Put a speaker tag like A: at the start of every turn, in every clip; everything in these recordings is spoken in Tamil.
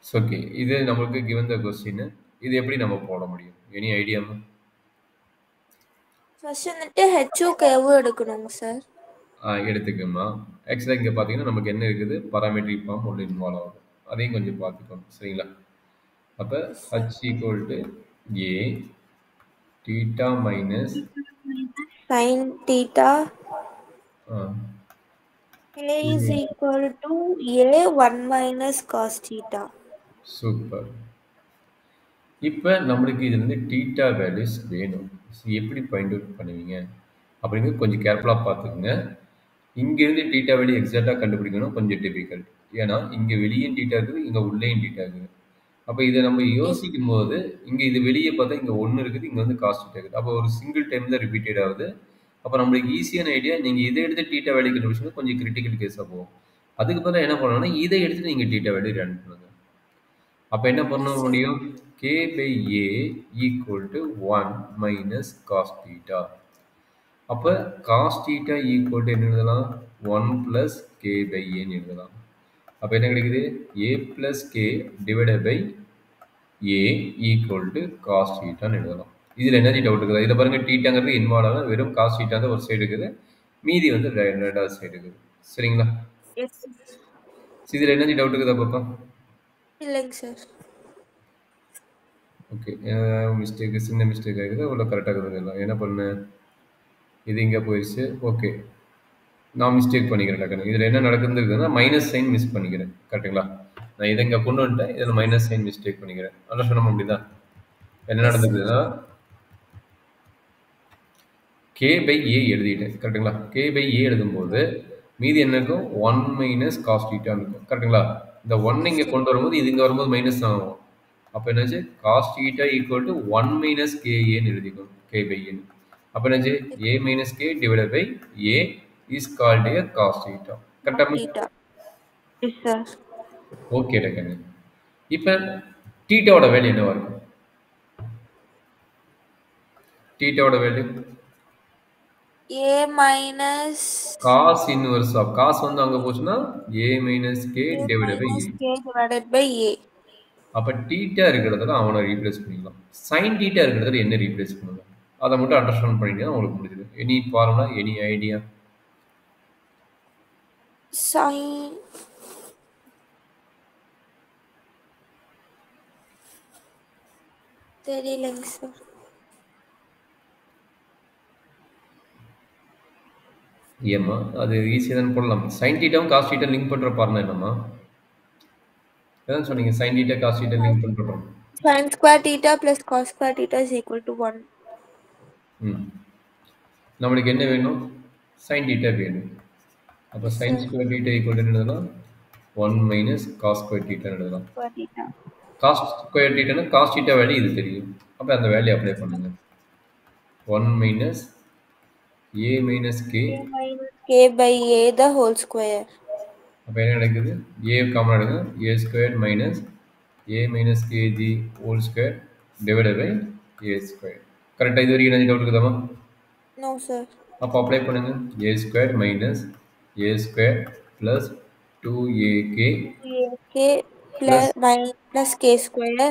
A: So okay. இது நம்மளுக்கு கிவன் த கொஸ்டின். இது எப்படி நம்ம போட முடியும்? Any idea?
B: ஃபர்ஸ்ட் வந்துட்டு ஹெச்சும் கேவும் எடுக்கணுங்க சார்.
A: எடுத்துக்கோமா. ஆக்சுவலா இங்க பார்த்தீங்கன்னா, நமக்கு என்ன இருக்குது? பாராமெட்ரிக் ஃபார்ம் உள்ள இன்வால்வ் ஆகும். அதையும் கொஞ்சம் பார்த்துக்கணும். சரிங்களா? அப்ப
B: yes sir.
A: h equal to a theta minus
B: sin theta
A: ஆ
B: a is
A: இது
B: equal to a 1 minus cos theta.
A: Super. இப்ப நம்மளுக்கு இதுலருந்து தீட்டா வேல்யூஸ் வேணும். எப்படி ஃபைண்ட் அவுட் பண்ணுவீங்க? அப்படிங்கிறது கொஞ்சம் கேர்ஃபுல்லா பார்த்துக்கங்க. இங்கேருந்து தீட்டா வேல்யூ எக்ஸாக்ட்டா கண்டுபிடிக்கணும் கொஞ்சம் டிஃபிகல்ட். ஏன்னா, இங்க வெளியும் தீட்டா இருக்குது, இங்க உள்ளேயும் தீட்டா இருக்குது. அப்ப இத நம்ம
B: எஸ்
A: யோசிக்கும்போது, இங்க இது வெளிய பார்த்தா இங்க 1 இருக்குது, இங்க வந்து காஸ் தீட்டா இருக்குது. அப்போ ஒரு சிங்கிள் டைம் தான் ரிப்பீட்டட் ஆகுது. அப்ப நம்மளுக்கு ஈஸியான ஐடியா, நீங்க இத எடுத்து தீட்டா வேல்யூ கண்டுபிடிச்சா கொஞ்சம் கிரிட்டிக்கல் கேஸா போகும். அதுக்கு பதிலா என்ன பண்ணணும்னா, இத எடுத்துட்டு நீங்க தீட்டா வேல்யூ ரன் பண்ணுங்க. அப்ப என்ன பண்ண
B: எஸ் சார்.
A: முடியும்? k by a equal to 1 minus cos theta. அப்ப cos theta equal to என்ன எழுதலாம்? 1 plus k by a ன்னு எழுதலாம். அப்ப என்ன கிடைக்குது? a plus k divided by a equal to cos theta ன்னு எழுதலாம். இதுல என்ன டவுட் இருக்குதா? இத பாருங்க தீட்டாங்கிறது இன்வால்வ் ஆகல. வெறும் cos theta தான் ஒரு சைடு இருக்குது. மீதி வந்து ரெண்டாவது சைடு இருக்குது. சரிங்களா?
B: எஸ்
A: இதுல என்ன டவுட் இருக்குதா பாப்பா?
B: இல்லைங்க சார்.
A: ஓகே. மிஸ்டேக் சின்ன மிஸ்டேக் ஆகுது. அவ்வளோ கரெக்டாக இருக்குது எல்லாம். என்ன பண்ணேன்? இது இங்கே போயிடுச்சு. ஓகே. நான் மிஸ்டேக் பண்ணிக்கிறேன் டக்குனு. இதில் என்ன நடக்குதுன்னு இருக்குதுன்னா மைனஸ் சைன் மிஸ் பண்ணிக்கிறேன். கரெக்டுங்களா? நான் இதை இங்கே கொண்டு வந்துட்டேன். இதில் மைனஸ் சைன் மிஸ்டேக் பண்ணிக்கிறேன். அதான் சொன்ன அப்படிதான். என்ன
B: எஸ் சார்.
A: நடந்ததுன்னா கே பை ஏ எழுதிட்டேன். கரெக்டுங்களா? கே பை ஏ எழுதும்போது மீதி என்ன இருக்கும்? 1 மைனஸ் காஸ் தீட்டான்னு இருக்கும். கரெக்டுங்களா? இந்த 1
B: எஸ்
A: இங்கே
B: சார்.
A: கொண்டு வரும்போது இது இங்கே வரும்போது மைனஸ் தான் ஆகும். அப்போ என்னாச்சு? Cos theta equal to 1 minus கேஏன்னு எழுதிக்கணும். கே பை ஏன்னு. அப்போ என்னாச்சு? A minus k divide by a is called a cos theta.
B: Cos
A: கரெக்டாக?
B: theta. Yes sir.
A: ஓகே டக்கங்க. இப்போ தீட்டாவோட வேல்யூ என்னவா இருக்கும்? தீட்டாவோட value
B: a minus
A: cos inverse of cos வந்து அங்கே போச்சுன்னா a minus k
B: a
A: divide by
B: minus
A: a.
B: k divided by a.
A: அப்போ டீட்டா இருக்கிறதுல அவனை ரீப்ளேஸ் பண்ணிக்கலாம். சைன் டீட்டா இருக்கிறதுல என்ன ரீப்ளேஸ் பண்ணலாம்? அதை மட்டும் அண்டர்ஸ்டாண்ட் பண்ணிட்டீங்கன்னா உங்களுக்கு முடிஞ்சது. Any formula, any idea?
B: Sin தெரியலைங்க சார்.
A: ஏம்மா அது ஈஸியாக தான் போடலாம். சைன் டீட்டாவும் காஸ் டீட்டா லிங்க் பண்ணுற ஃபார்முலா என்னம்மா? அதான் சொன்னீங்க sine theta cos theta link பண்ணுறோம்.
B: Sin square theta plus cos square theta is equal to 1.
A: ம் நம்மளுக்கு என்ன வேணும்? சைன் டீட்டா வேணும். அப்போ
B: Yes
A: sine
B: sir.
A: Square theta equal எழுதலாம் 1 மைனஸ் காஸ் ஸ்கொயர் டீட்டா எழுதலாம்.
B: Square theta.
A: காஸ் ஸ்கொயர் டீட்டானா காஸ் டீட்டா வேல்யூ இது தெரியும். அப்போ அந்த வேல்யூ அப்ளை பண்ணுங்க. 1 minus a minus k.
B: A minus k by a the whole square.
A: அப்போ என்ன நடக்குது? ஏ காமன் எடுங்க. A square minus a minus கேஜி whole square divided by a square. கரெக்டாக இது வரைக்கும் என்ன டவுட் இருக்குதாம்மா?
B: No sir.
A: அப்போ அப்ளை பண்ணுங்க. A square minus a square plus 2ak
B: k
A: plus
B: plus k square
A: பை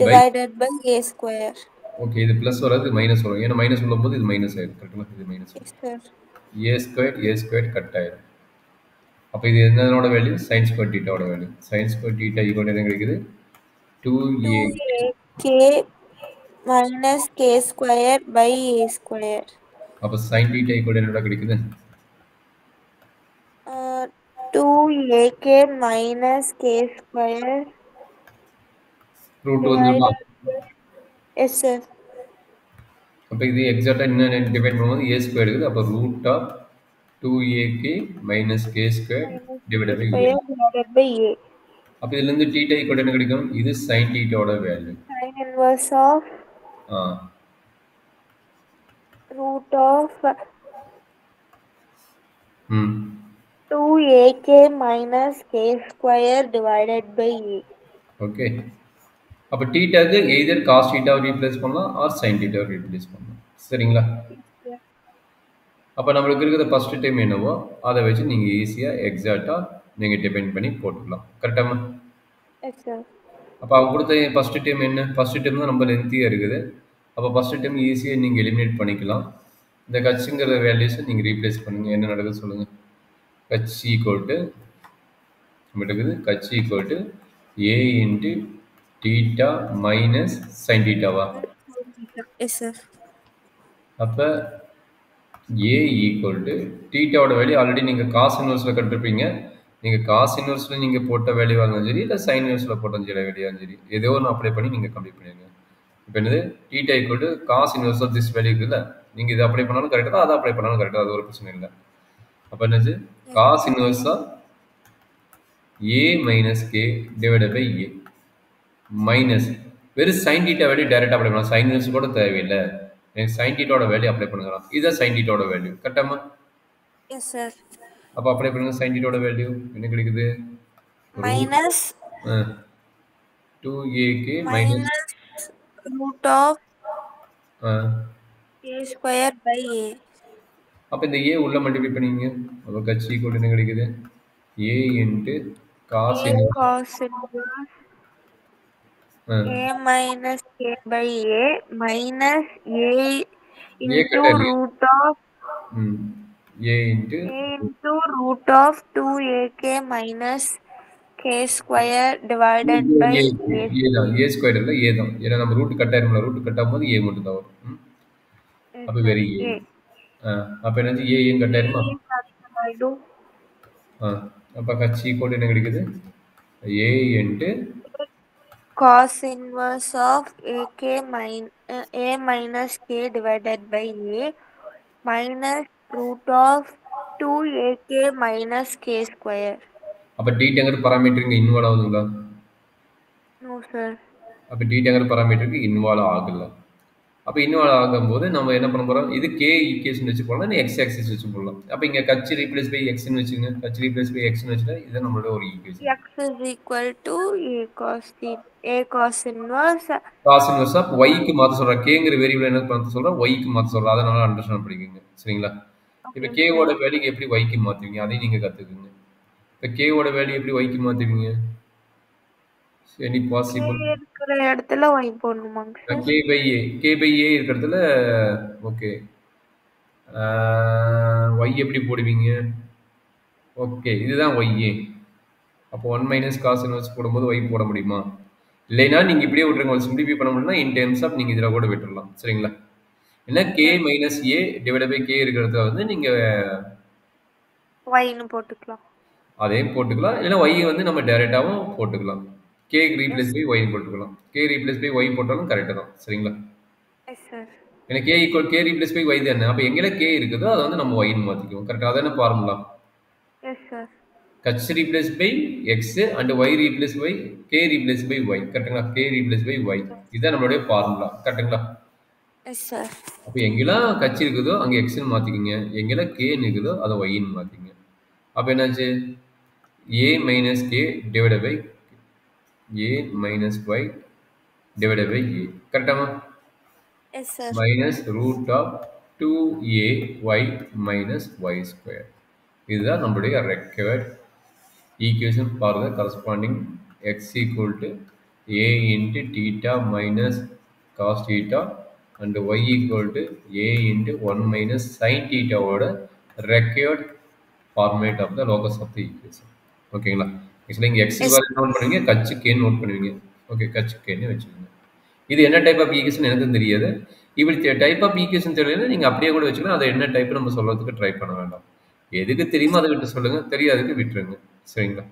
B: divided by a square.
A: Okay இது ப்ளஸ் வராது மைனஸ் வரும். ஏன்னா மைனஸ் சொல்லும்போது இது மைனஸ் ஆயிடும். கரெக்டுங்களா? இது மைனஸ்
B: Yes
A: வரும்.
B: sir.
A: ஏ ஸ்கொயர் கட் ஆயிடும். அப்போ இது என்னோட வேல்யூ? சைன் ஸ்கொயர் டீட்டாவோட value. Sine square theta equal என்ன கிடைக்குது? 2a.
B: 2ak minus k square by a square.
A: அப்போ சைன் டீட்டா ஈக்குவல் என்னோட கிடைக்குது?
B: 2ak minus k square
A: root வந்துருமா?
B: divided by. Yes sir.
A: அப்போ இது எக்ஸாக்டாக என்ன டிவைட் பண்ணும்போது ஏ ஸ்கொயர் இருக்குது. அப்போ root of 2ak minus k square
B: Minus k
A: divide by a.
B: square divided by a.
A: அப்போ இதுலேருந்து டீட்டா ஈக்குவல் என்ன கிடைக்கும்? இது சைன் டீட்டாவோட வேல்யூ.
B: Sin inverse of
A: ஆ
B: root of
A: ம்
B: 2ak minus k square divided by a.
A: Okay. அப்போ டீட்டாக்கு எய்தர் காஸ் டீட்டாவை ரீப்ளேஸ் பண்ணலாம் ஆர் சைன் டீட்டாவை ரீப்ளேஸ் பண்ணலாம். சரிங்களா?
B: Yes
A: அப்போ நம்மளுக்கு இருக்கிற ஃபஸ்ட்டு டைம் என்னவோ அதை வச்சு நீங்கள் ஈஸியாக எக்ஸாக்டாக நீங்கள் டிபெண்ட் பண்ணி போட்டுக்கலாம். கரெக்டாக?
B: S sir.
A: அப்போ அவங்க கொடுத்த ஃபஸ்ட்டு டைம் என்ன, ஃபஸ்ட்டு டைம் தான் ரொம்ப லென்த்தியாக இருக்குது. அப்போ ஃபஸ்ட்டு டைம் ஈஸியாக நீங்கள் எலிமினேட் பண்ணிக்கலாம். இந்த கட்சிங்கிற வேல்யூஸை நீங்கள் ரீப்ளேஸ் பண்ணுங்கள். என்ன நடக்குது சொல்லுங்கள். கட்சி ஈக்குவல் டு நம்ம இருக்குது கட்சி equal to a into theta minus sine டீட்டாவா.
B: Yes sir.
A: அப்போ ஏ ஈக்குவல் டு டீட்டாவோட வேல்யூ ஆல்ரெடி நீங்கள் காஸ் இன்வெர்ஸில் கட்டிருப்பீங்க. நீங்கள் காஸ் இன்வெர்ஸில் நீங்கள் போட்ட வேல்யூவாக இருந்தாலும் சரி, இல்லை சைன் இன்வெர்ஸில் போட்ட வேல்யூவாக சரி, ஏதோ ஒன்று அப்ளை பண்ணி நீங்கள் கம்ப்ளீட் பண்ணிடுங்க. இப்போ என்னது theta equal to cos inverse of this value இருக்குல்ல, நீங்கள் இதை அப்ளை பண்ணாலும் கரெக்டாக தான், அதை அப்ளை பண்ணாலும் கரெக்டாக, அது ஒரு பிரச்சனை இல்லை. அப்போ என்னது cos inverse of a minus k divided by a minus வெறும் சைன் டீட்டா வேல்யூ டேரெக்டாக அப்ளை பண்ணலாம். சைன் இன்வெர்ஸ் கூட தேவையில்லை. எனக்கு சைன் டீட்டாவோட வேல்யூ அப்ளை பண்ணுங்கலாம். இதுதான் சைன் டீட்டாவோட வேல்யூ கரெக்டாமா.
B: Yes sir.
A: அப்போ அப்ளை பண்ணுங்க. சைன் டீட்டாவோட வேல்யூ என்ன கிடைக்குது,
B: minus
A: 2ak
B: minus root of a square by a.
A: அப்போ இந்த ஏ உள்ள மல்டிப்ளை பண்ணிங்க. அப்போ கட்சி ஈக்குவல் என்ன கிடைக்குது, a into cos
B: a cos inverse a minus k by a minus a into root of
A: a into
B: root of 2ak minus k square divided by a.
A: தான் a ஸ்கொயர் இல்லை a தான். ஏன்னா நம்ம ரூட் கட் ஆயிரும்ல, ரூட் கட் ஆகும்போது a மட்டும் தான் வரும். அப்போ வெரி a. அப்போ என்னது a ஏன் கட் ஆயிருமா. அப்போ கட்சி ஈக்குவல் என்ன கிடைக்குது, a into
B: cos inverse of a minus k divided by a minus root of 2ak minus k square.
A: அப்போ டீட்டாங்கிற பாராமீட்டர் இங்கே இன்வால்வ் ஆகுதுங்களா.
B: No sir.
A: அப்போ டீட்டாங்கிற பாராமீட்டருக்கு இன்வால்வ் ஆகல. அப்போ இன்வால்வ் ஆகும்போது நம்ம என்ன பண்ண போகிறோம், இது கே ஈக்குவேஷன் வச்சு போடலாம், இல்லை எக்ஸ் ஆக்சிஸ் வச்சு போடலாம். அப்போ இங்கே கட்சி ரீப்ளேஸ் பை எக்ஸ்ன்னு வச்சுங்க. கட்சி ரீப்ளேஸ் பை எக்ஸ்ன்னு வச்சுட்டா இது நம்மளோட ஒரு equation.
B: x is equal to a cos inverse
A: of ஒய்க்கு மாற்ற சொல்கிறேன். கேங்கிற வேரியபிள் என்ன மாற்ற சொல்கிறேன், ஒய்க்கு மாற்ற சொல்கிறேன். அதனால அண்டர்ஸ்டாண்ட் பண்ணிக்கோங்க சரிங்களா. இப்போ கேவோட வேல்யூக்கு எப்படி ஒய்க்கு மாற்றுவீங்க அதையும் நீங்கள் கற்றுக்குங்க. இப்போ கேவோட வேல்யூ எப்படி ஒய்க்கு மாற்றுவீங்க, எனி பாசிபிள்
B: இருக்கிற இடத்துல y போடணுமாங்க சார்.
A: கே பை ஏ இருக்கிற இடத்துல ஓகே ஒய் எப்படி போடுவீங்க. ஓகே இதுதான் ஒய்ஏ. அப்போ 1 மைனஸ் காஸ் இன்வெர்ஸ் போடும்போது ஒய் போட முடியுமா, இல்லைன்னா நீங்கள் இப்படியே விட்டுருங்க. சிம்பிளிஃபை பண்ண முடியும்னா இன் டேர்ம்ஸ் ஆஃப் நீங்கள் இதில் கூட விட்டுடலாம் சரிங்களா. ஏன்னா k minus a divide by k இருக்கிறத வந்து நீங்கள்
B: ஒய்னு போட்டுக்கலாம்,
A: அதையும் போட்டுக்கலாம். இல்லைன்னா ஒய் வந்து நம்ம டைரெக்டாகவும் போட்டுக்கலாம். கே ரீப்ளேஸ் பை ஒய் போட்டுக்கலாம். கே ரீப்ளேஸ் பை ஒய் போட்டாலும் கரெக்டாக தான் சரிங்களா. ஏன்னா k equal k replace by y தானே. அப்போ எங்கே கே இருக்குதோ அதை வந்து நம்ம ஒய்னு மாற்றிக்குவோம் கரெக்டாக. அதான ஃபார்முலா. கட்சி replace by x and y replace by k replace by y கரெக்டுங்களா. கே ரீப்ளேஸ் பை ஒய் இதுதான் நம்மளுடைய ஃபார்முலா கரெக்டுங்களா. அப்போ எங்கெல்லாம் கட்சி இருக்குதோ அங்கே எக்ஸ்ன்னு மாற்றிக்கிங்க, எங்கெல்லாம் கேன்னு இருக்குதோ அதை ஒய்ன்னு மாற்றிங்க. அப்போ என்னாச்சு, a minus k divide by a minus y divide by a கரெக்டாமா. Minus root of 2ay minus y square. இதுதான் நம்மளுடைய required equation for the corresponding x equal to a into theta minus cos theta and y equal to a into 1 minus sine டீட்டாவோட required format of the locus of the equation. ஓகேங்களா. ஆக்சுவலாக இங்கே எக்ஸ் நோட் பண்ணுவீங்க, கட்சி கேன்னு நோட் பண்ணுவீங்க. ஓகே கட்சி கேன்னு வச்சுக்கோங்க. இது என்ன டைப் ஆஃப் ஈக்குவேஷன் எனக்கு தெரியாது. இப்படி டைப் ஆஃப் ஈக்குவேஷன் தெரியலன்னா நீங்கள் அப்படியே கூட வச்சுக்கலாம். அதை என்ன டைப் நம்ம சொல்கிறதுக்கு ட்ரை பண்ண வேண்டாம். எதுக்கு தெரியுமோ அதை விட்டு சொல்லுங்கள், தெரியாதுக்கு விட்டுருங்க சரிங்களா.